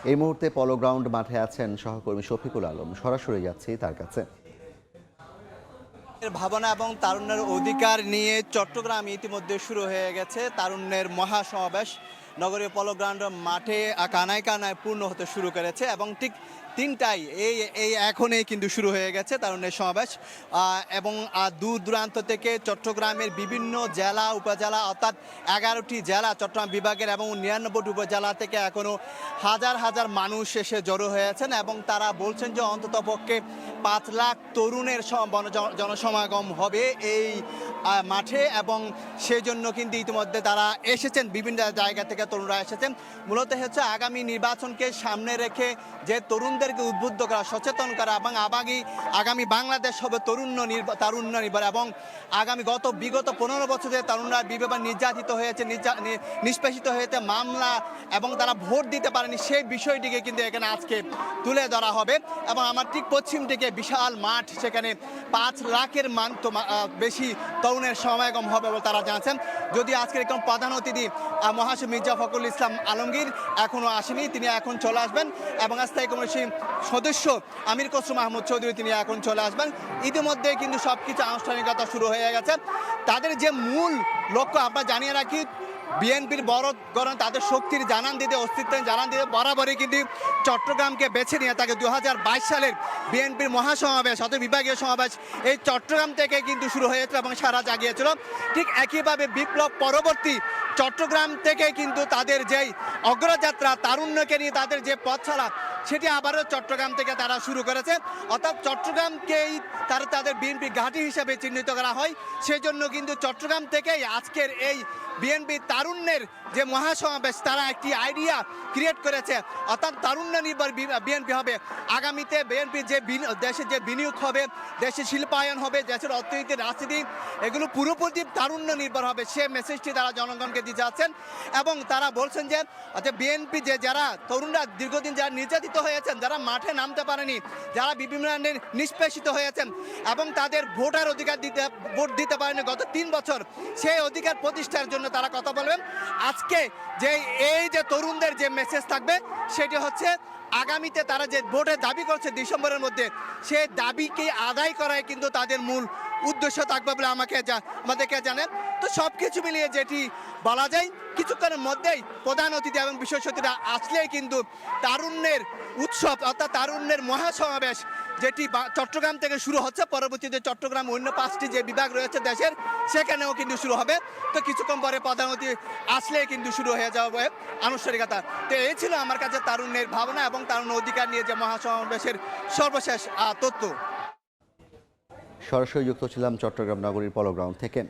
এই মুহূর্তে পলো গ্রাউন্ড মাঠে আছেন সহকর্মী শফিকুল আলম। সরাসরি যাচ্ছি তার কাছে। ভাবনা এবং তারুণ্যের অধিকার নিয়ে চট্টগ্রাম ইতিমধ্যে শুরু হয়ে গেছে তারুণ্যের মহাসমাবেশ। নগরীয় পলো গ্রাউন্ড মাঠে কানায় কানায় পূর্ণ হতে শুরু করেছে এবং ঠিক ৩টায় এই এখনই কিন্তু শুরু হয়ে গেছে তারুণ্যের সমাবেশ। এবং দূর দূরান্ত থেকে চট্টগ্রামের বিভিন্ন জেলা উপজেলা অর্থাৎ 11টি জেলা চট্টগ্রাম বিভাগের এবং 99টি উপজেলা থেকে এখনও হাজার হাজার মানুষ এসে জড়ো হয়েছেন এবং তারা বলছেন যে অন্ততপক্ষে ৫ লাখ তরুণের জনসমাগম হবে এই মাঠে এবং সেই জন্য কিন্তু ইতিমধ্যে তারা এসেছেন, বিভিন্ন জায়গা থেকে তরুণরা এসেছেন। মূলত হচ্ছে আগামী নির্বাচনকে সামনে রেখে যে তরুণদেরকে উদ্বুদ্ধ করা, সচেতন করা এবং আগামী বাংলাদেশ হবে তারুণ্য নির্ভর এবং বিগত 15 বছরে তরুণরা বিবেচনা নির্যাতিত হয়েছে, নিষ্পেষিত হয়েছে, মামলা এবং তারা ভোট দিতে পারেনি, সেই বিষয়টিকে কিন্তু এখানে আজকে তুলে ধরা হবে। এবং আমার ঠিক পশ্চিম দিকে বিশাল মাঠ, সেখানে 5 লাখের বেশি তরুণের সমাগম হবে বলে তারা জানাচ্ছেন। যদি আজকের একজন প্রধান অতিথি মহাসচিব মির্জা ফখরুল ইসলাম আলমগীর এখনও আসেনি, তিনি এখন চলে আসবেন এবং স্থায়ী কমিটির সদস্য আমির খসরু মাহমুদ চৌধুরী তিনি এখন চলে আসবেন। ইতিমধ্যে কিন্তু সবকিছু আনুষ্ঠানিকতা শুরু হয়ে গেছে। তাদের যে মূল লক্ষ্য আমরা জানিয়ে রাখি, বিএনপির বড় গণ তাদের শক্তির জানান দিতে, অস্তিত্বের জানান দিতে বরাবরই কিন্তু চট্টগ্রামকে বেছে নিয়ে তাকে 2022 সালের বিএনপির মহাসমাবেশ অর্থাৎ বিভাগীয় সমাবেশ এই চট্টগ্রাম থেকে কিন্তু শুরু হয়েছিল এবং সারা জাগিয়েছিল। ঠিক একইভাবে বিপ্লব পরবর্তী চট্টগ্রাম থেকে কিন্তু তাদের যেই অগ্রযাত্রা, তারুণ্যকে নিয়ে তাদের যে পথ চলা, সেটি আবারও চট্টগ্রাম থেকে তারা শুরু করেছে। অর্থাৎ চট্টগ্রামকেই তাদের বিএনপি ঘাঁটি হিসেবে চিহ্নিত করা হয়। সেই জন্য কিন্তু চট্টগ্রাম থেকেই আজকের এই বিএনপি তারুণ্যের যে মহাসমাবেশ, তারা একটি আইডিয়া ক্রিয়েট করেছে, অর্থাৎ তারুণ্য নির্ভর বিএনপি হবে। আগামীতে বিএনপি যে দেশে যে বিনিয়োগ হবে, দেশে শিল্পায়ন হবে, দেশের অর্থনীতি, রাজনীতি এগুলো পুরোপুরি তারুণ্য নির্ভর হবে, সে মেসেজটি তারা জনগণকে দিতে যাচ্ছেন। এবং তারা বলছেন যে বিএনপি যারা তরুণরা দীর্ঘদিন যারা নির্যাতিত হয়েছেন, যারা মাঠে নামতে পারেনি, যারা বিভিন্ন নিষ্পেষিত হয়েছেন এবং তাদের ভোট দিতে পারেনি গত 3 বছর, সেই অধিকার প্রতিষ্ঠার জন্য তারা কথা বলবেন। আজকে এই যে তরুণদের যে মেসেজ থাকবে, সেটি হচ্ছে আগামীতে তারা যে ভোটের দাবি করছে ডিসেম্বরের মধ্যে, সেই দাবিকে আদায় করাই কিন্তু তাদের মূল উদ্দেশ্য থাকবে বলে আমাদেরকে জানেন। তো সব কিছু মিলিয়ে যেটি বলা যায়, কিছুক্ষণের মধ্যেই প্রধান অতিথি এবং বিশেষ অতিথিরা আসলেই কিন্তু তারুণ্যের উৎসব অর্থাৎ তারুণ্যের মহাসমাবেশ যেটি চট্টগ্রাম থেকে শুরু হচ্ছে, পরবর্তীতে চট্টগ্রাম অন্য 5টি যে বিভাগ রয়েছে দেশের, সেখানেও কিন্তু শুরু হবে। তো কিছুক্ষণ পরে প্রধান অতিথি আসলে কিন্তু শুরু হয়ে যাবে আনুষ্ঠানিকতা। তো এই ছিল আমার কাছে তারুণ্যের ভাবনা এবং তারুণ্য অধিকার নিয়ে যে মহাসমাবেশের সর্বশেষ তথ্য। সরাসরি যুক্ত ছিলাম চট্টগ্রাম নগরীর পলো গ্রাউন্ড থেকে।